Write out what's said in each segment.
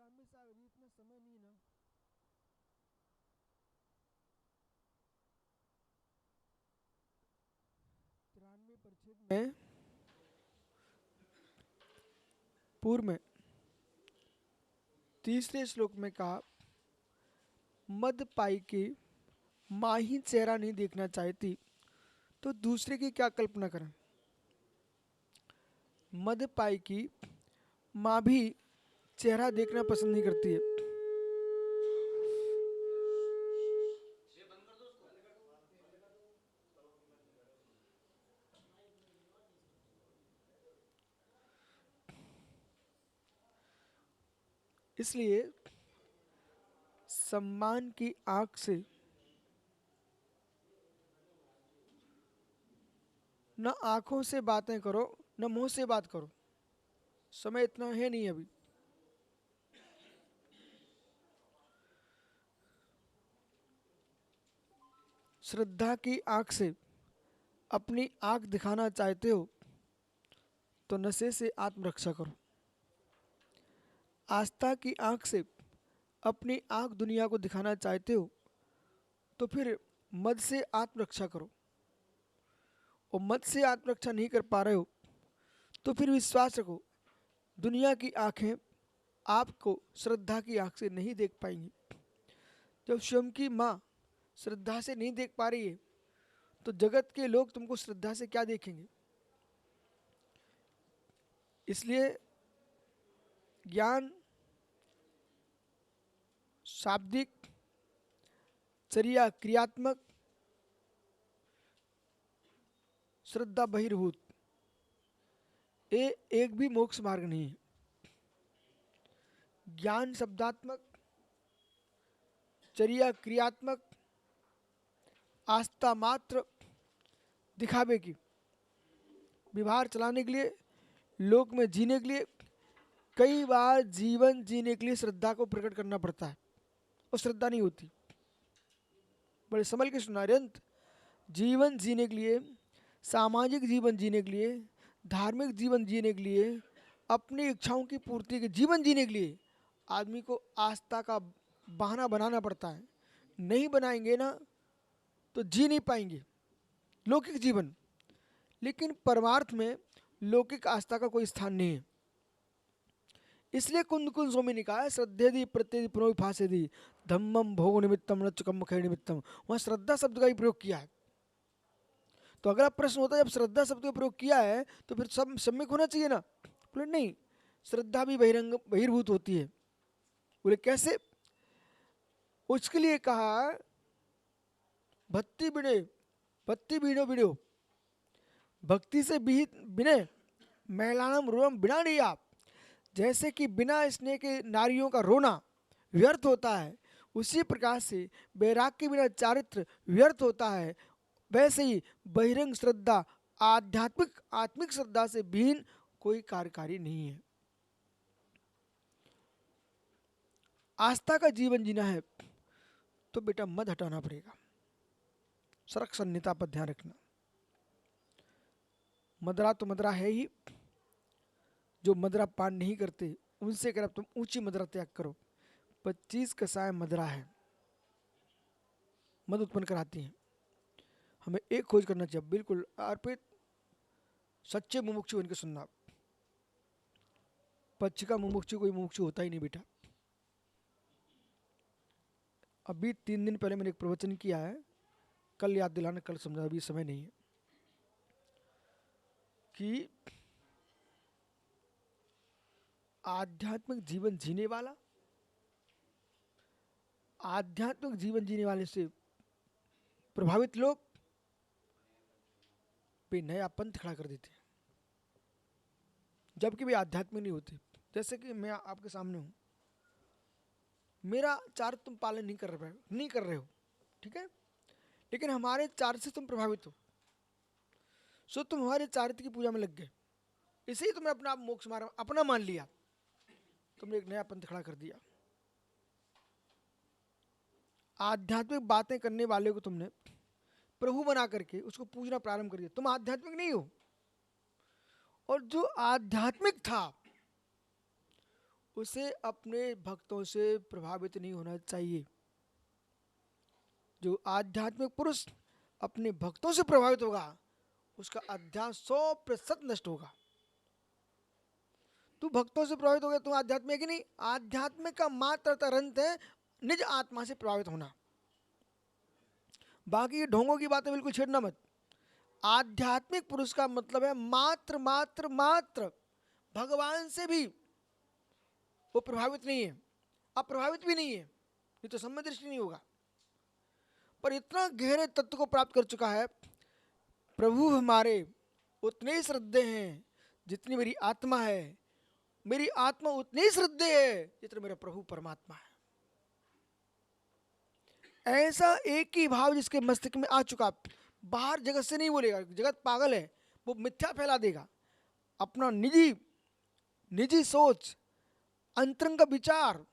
काम में साहब अभी इतना समय नहीं है ना। 93 परिच्छेद में पूर्व में तीसरे श्लोक में कहा, मद पाई के माँ ही चेहरा नहीं देखना चाहती तो दूसरे की क्या कल्पना करें। मद पाई की माँ भी चेहरा देखना पसंद नहीं करती है। इसलिए सम्मान की आंख से न आंखों से बातें करो न मुंह से बात करो। समय इतना है नहीं अभी। श्रद्धा की आंख से अपनी आंख दिखाना चाहते हो तो नशे से आत्मरक्षा करो। आस्था की आंख से अपनी आंख दुनिया को दिखाना चाहते हो तो फिर मद से आत्मरक्षा करो। और मद से आत्मरक्षा नहीं कर पा रहे हो तो फिर विश्वास रखो, दुनिया की आंखें आपको श्रद्धा की आंख से नहीं देख पाएंगी। जब स्वयं की माँ श्रद्धा से नहीं देख पा रही है तो जगत के लोग तुमको श्रद्धा से क्या देखेंगे। इसलिए ज्ञान शाब्दिक, चर्या क्रियात्मक, श्रद्धा बहिर्भूत, ये एक भी मोक्ष मार्ग नहीं है। ज्ञान शब्दात्मक, चर्या क्रियात्मक, आस्था मात्र दिखावे की, व्यवहार चलाने के लिए, लोक में जीने के लिए, कई बार जीवन जीने के लिए श्रद्धा को प्रकट करना पड़ता है और श्रद्धा नहीं होती। बड़े संभल के सुना, अत्यंत जीवन जीने के लिए, सामाजिक जीवन जीने के लिए, धार्मिक जीवन जीने के लिए, अपनी इच्छाओं की पूर्ति के जीवन जीने के लिए आदमी को आस्था का बहाना बनाना पड़ता है। नहीं बनाएंगे ना तो जी नहीं पाएंगे लौकिक जीवन। लेकिन परमार्थ में लौकिक आस्था का कोई स्थान नहीं है। इसलिए कुंद कुंद स्वामी ने कहा, श्रद्धेदी प्रत्येदि पुनः फासेदी धम्मम भोग निमित्तम नच्चकम मुखे निमित्तम। वहाँ श्रद्धा शब्द का ही प्रयोग किया है। तो अगला प्रश्न होता है, जब श्रद्धा शब्द का प्रयोग किया है तो फिर सब सम्यक होना चाहिए ना। बोले नहीं, श्रद्धा भी बहिरंग बहिर्भूत होती है। बोले कैसे। उसके लिए कहा, भक्ति बिने भक्ति बीणो बिड़ो, भक्ति से बिने मैलानम रोम बिना नहीं आप। जैसे कि बिना स्नेह के नारियों का रोना व्यर्थ होता है, उसी प्रकार से वैराग के बिना चारित्र व्यर्थ होता है। वैसे ही बहिरंग श्रद्धा आध्यात्मिक आत्मिक श्रद्धा से विहीन कोई कार्यकारी नहीं है। आस्था का जीवन जीना है तो बेटा मत हटाना पड़ेगा। सरक संहिता पर ध्यान रखना। मदरा तो मदरा है ही। जो मदरा पान नहीं करते उनसे अगर तुम ऊंची मदरा त्याग करो, 25 कसाय मदरा है, मद उत्पन्न कराती हैं। हमें एक खोज करना चाहिए, बिल्कुल अर्पित सच्चे मुमुक्षु बन के सुनना। पक्ष का मुमुक्षु कोई मुमुक्षु होता ही नहीं बेटा। अभी 3 दिन पहले मैंने एक प्रवचन किया है, कल याद दिलाना, कल समझा, अभी समय नहीं है। कि आध्यात्मिक जीवन जीने वाला, आध्यात्मिक जीवन जीने वाले से प्रभावित लोग पे नया पंथ खड़ा कर देते हैं, जबकि वे आध्यात्मिक नहीं होते। जैसे कि मैं आपके सामने हूं, मेरा चार्य तुम पालन नहीं कर रहे हो, ठीक है, लेकिन हमारे चार्य से तुम प्रभावित हो, सो तुम हमारे चारित्र की पूजा में लग गए। इसे ही तुमने अपना मोक्ष मार्ग अपना मान लिया, तुमने एक नया पंथ खड़ा कर दिया। आध्यात्मिक बातें करने वाले को तुमने प्रभु बना करके उसको पूजना प्रारंभ कर दिया, तुम आध्यात्मिक नहीं हो। और जो आध्यात्मिक था उसे अपने भक्तों से प्रभावित नहीं होना चाहिए। जो आध्यात्मिक पुरुष अपने भक्तों से प्रभावित होगा उसका अध्यात्म 100% नष्ट होगा। तू भक्तों से प्रभावित हो गया, तू आध्यात्मिक है कि नहीं? आध्यात्मिक का मात्र अर्थ है निज आत्मा से प्रभावित होना। बाकी ये ढोंगों की बातें बिल्कुल छेड़ना मत। आध्यात्मिक पुरुष का मतलब है मात्र मात्र मात्र भगवान से भी वो प्रभावित नहीं है, अप्रभावित भी नहीं है, ये तो सम्यक दृष्टि नहीं होगा। पर इतना गहरे तत्व को प्राप्त कर चुका है, प्रभु हमारे उतने ही श्रद्धे हैं जितनी मेरी आत्मा है, मेरी आत्मा उतनी ही श्रद्धे है जितना मेरा प्रभु परमात्मा है। ऐसा एक ही भाव जिसके मस्तिष्क में आ चुका, बाहर जगत से नहीं बोलेगा, जगत पागल है, वो मिथ्या फैला देगा। अपना निजी निजी सोच, अंतरंग का विचार,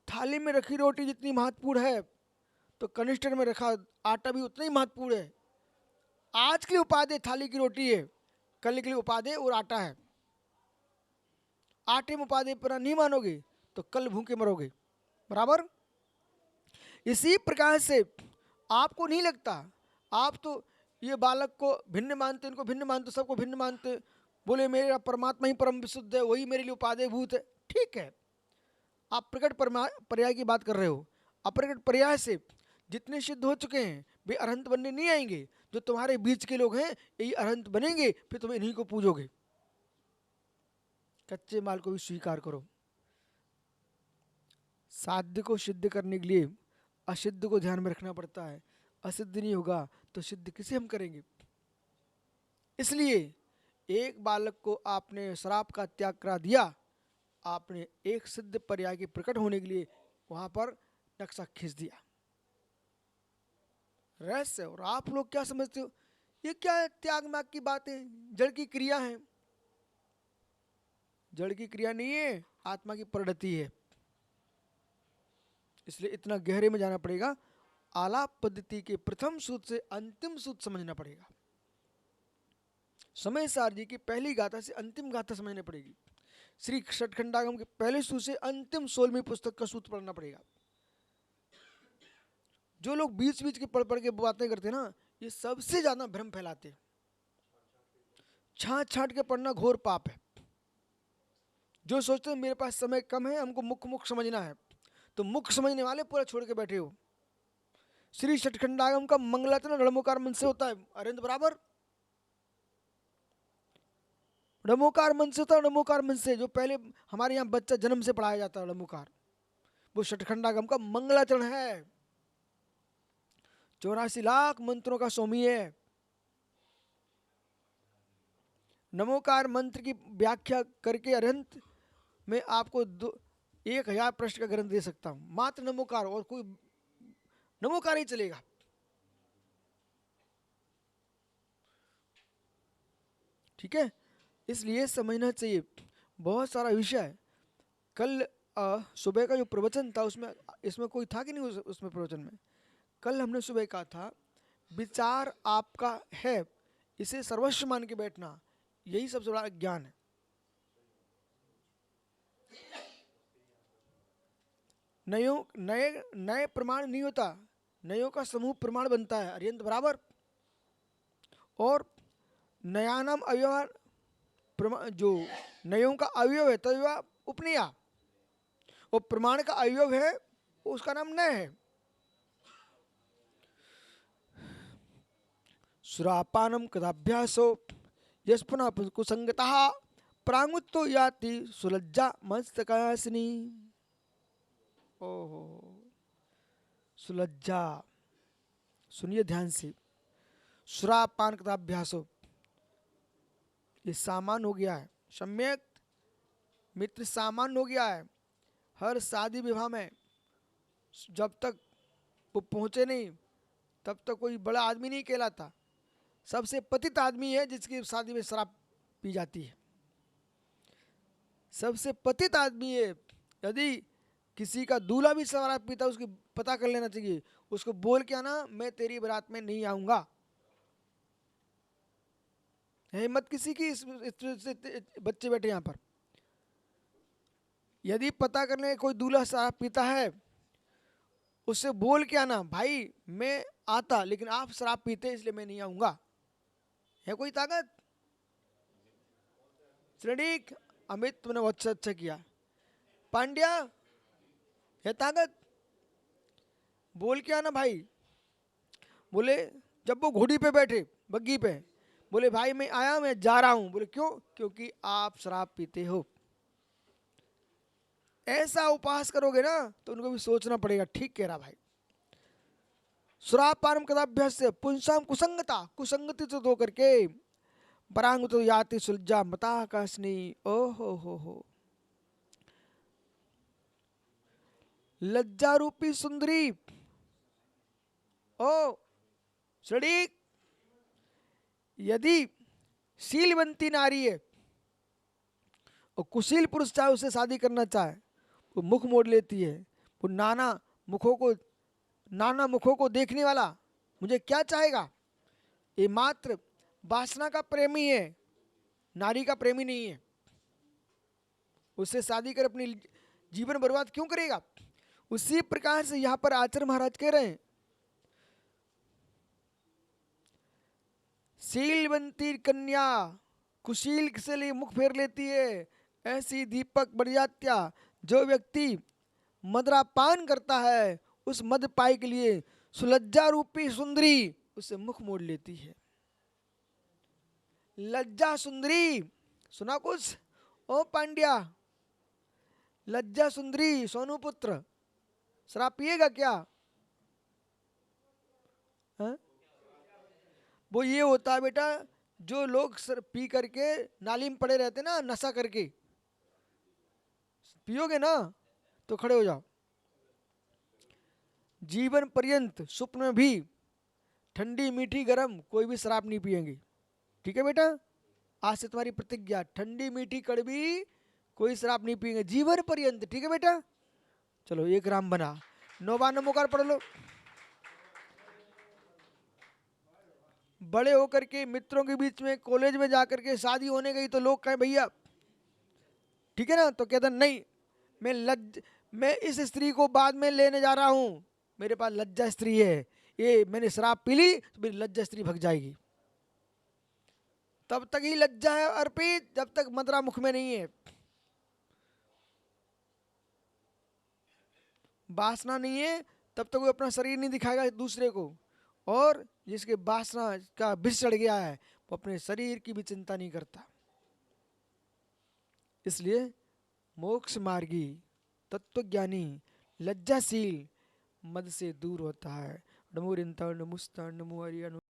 थाली में रखी रोटी जितनी महत्वपूर्ण है तो कनिस्टर में रखा आटा भी उतना ही महत्वपूर्ण है। आज के लिए उपादेय थाली की रोटी है, कल के लिए उपादेय और आटा है। आटे में उपादेय पर नहीं मानोगे तो कल भूखे मरोगे, बराबर। इसी प्रकार से आपको नहीं लगता, आप तो ये बालक को भिन्न मानते, इनको भिन्न मानते, सबको भिन्न मानते, बोले मेरा परमात्मा ही परम विशुद्ध है, वही मेरे लिए उपादेय भूत है। ठीक है, आप प्रकट पर्याय की बात कर रहे हो। अप्रकट पर्याय से जितने सिद्ध हो चुके हैं वे अरहंत बनने नहीं आएंगे। जो तुम्हारे बीच के लोग हैं यही अरहंत बनेंगे, फिर तुम इन्हीं को पूजोगे। कच्चे माल को भी स्वीकार करो। साध्य को सिद्ध करने के लिए असिद्ध को ध्यान में रखना पड़ता है। असिद्ध नहीं होगा तो सिद्ध किसे हम करेंगे? इसलिए एक बालक को आपने श्राप का त्याग करा दिया, आपने एक सिद्ध पर्याय के प्रकट होने के लिए वहां पर नक्शा खींच दिया। रहस्य। और आप लोग क्या समझते हो, ये क्या है त्याग माग की बातें, जड़ की क्रिया है। जड़ की क्रिया नहीं है, आत्मा की प्रवृत्ति है। इसलिए इतना गहरे में जाना पड़ेगा। आलाप पद्धति के प्रथम सूत्र से अंतिम सूत्र समझना पड़ेगा। समय सार जी की पहली गाथा से अंतिम गाथा समझनी पड़ेगी। श्री षटखंडागम के पहले सूत्र से अंतिम 16वीं पुस्तक का सूत्र पढ़ना पड़ेगा। जो लोग बीच बीच के पढ़ पढ़ के बातें करते हैं ना, ये सबसे ज्यादा भ्रम फैलाते हैं। छांट छांट के पढ़ना घोर पाप है। जो सोचते हैं मेरे पास समय कम है, हमको मुख्य मुख्य समझना है, तो मुख्य समझने वाले पूरा छोड़ के बैठे हो। श्री षटखंडागम का मंगलाचरण रणमोकार मन से होता है, अरिंद बराबर। रणमोकार मन से होता है, रणमोकार मन से। जो पहले हमारे यहाँ बच्चा जन्म से पढ़ाया जाता है रणमोकार, वो षटखंडागम का मंगलाचरण है। 84 लाख मंत्रों का स्वामी है। नमोकार मंत्र की व्याख्या करके अरहंत में आपको 1000 पृष्ठ का ग्रंथ दे सकता हूं, मात्र नमोकार, और कोई नमोकार ही चलेगा। ठीक है, इसलिए समझना चाहिए। बहुत सारा विषय है। कल सुबह का जो प्रवचन था उसमें, इसमें कोई था कि नहीं उसमें प्रवचन में? कल हमने सुबह कहा था विचार आपका है, इसे सर्वस्व मान के बैठना, यही सबसे बड़ा ज्ञान है। नए नए प्रमाण नहीं होता, नयों का समूह प्रमाण बनता है, अरियंत बराबर। और नयानाम अवयव, जो नयों का अवयव है तवयव उपनिया, और प्रमाण का अवयव है उसका नाम नय है। सुरापानम कदाभ्यासो यस्पुना कुसंगतः प्रांगुत्तो याति सुलज्जा मस्तकासिनी। ओहो, सुलज्जा, सुनिए ध्यान से। सुरापान कदाभ्यासो, ये सामान हो गया है, सम्यक मित्र सामान हो गया है। हर शादी विवाह में जब तक वो पहुंचे नहीं तब तक कोई बड़ा आदमी नहीं कहलाता। सबसे पतित आदमी है जिसकी शादी में शराब पी जाती है, सबसे पतित आदमी है। यदि किसी का दूल्हा भी शराब पीता उसकी पता कर लेना चाहिए, उसको बोल के आना मैं तेरी बारात में नहीं आऊंगा। हिम्मत किसी की, बच्चे बैठे यहाँ पर। यदि पता करने कोई दूल्हा शराब पीता है, उससे बोल के आना, भाई मैं आता लेकिन आप शराब पीते इसलिए मैं नहीं आऊंगा। है कोई ताकत? श्रेणी अमित तुमने बहुत अच्छा किया। पांड्या है ताकत? बोल के आना भाई। बोले जब वो घोड़ी पे बैठे बग्गी पे, बोले भाई मैं आया, मैं जा रहा हूं। बोले क्यों? क्योंकि आप शराब पीते हो। ऐसा उपहास करोगे ना तो उनको भी सोचना पड़ेगा, ठीक कह रहा भाई। शराब पान कदाभ्यास से पुंसाम कुसंगता, कुसंगति तो दो करके परांग तो याति सुलझा मता कासनी। ओ हो लज्जा रूपी सुंदरी। ओ सड़ी, यदि शीलवंती नारी है और कुशील पुरुष चाहे उससे शादी करना चाहे, वो मुख मोड़ लेती है। वो नाना मुखों को देखने वाला मुझे क्या चाहेगा? ये मात्र वासना का प्रेमी है, नारी का प्रेमी नहीं है। उससे शादी कर अपनी जीवन बर्बाद क्यों करेगा? उसी प्रकार से यहां पर आचार्य महाराज कह रहे हैं, शीलवंती कन्या कुशील से लिए मुख फेर लेती है, ऐसी दीपक बरियात्या जो व्यक्ति मदरापान करता है उस मद पाई के लिए सुलज्जा रूपी सुंदरी उससे मुख मोड़ लेती है। लज्जा सुंदरी सुना कुछ? ओ पांड्या, लज्जा सुंदरी सोनू पुत्र शराब पिएगा क्या? हा? वो ये होता है बेटा, जो लोग सर पी करके नाली में पड़े रहते ना नशा करके, पियोगे ना तो खड़े हो जाओ। जीवन पर्यंत स्वप्न में भी ठंडी मीठी गरम कोई भी शराब नहीं पिएंगे। ठीक है बेटा, आज से तुम्हारी प्रतिज्ञा, ठंडी मीठी कड़वी कोई शराब नहीं पिएंगे जीवन पर्यंत। ठीक है बेटा, चलो एक राम बना। 9 बार नमोकार पढ़ लो। बड़े होकर के मित्रों के बीच में कॉलेज में जाकर के शादी होने गई तो लोग कहें भैया, ठीक है ना, तो कहता नहीं मैं इस स्त्री को बाद में लेने जा रहा हूं, मेरे पास लज्जा स्त्री है, ये मैंने शराब पी ली तो मेरी लज्जा स्त्री भग जाएगी। तब तक ही लज्जा है अर्पित जब तक मदरा मुख में नहीं है, वासना नहीं है, तब तक वो अपना शरीर नहीं दिखाएगा दूसरे को। और जिसके वासना का विष चढ़ गया है वो अपने शरीर की भी चिंता नहीं करता। इसलिए मोक्ष मार्गी तत्वज्ञानी लज्जाशील मद से दूर होता है। नमो रिंता नमुस्ता नमो हरिया।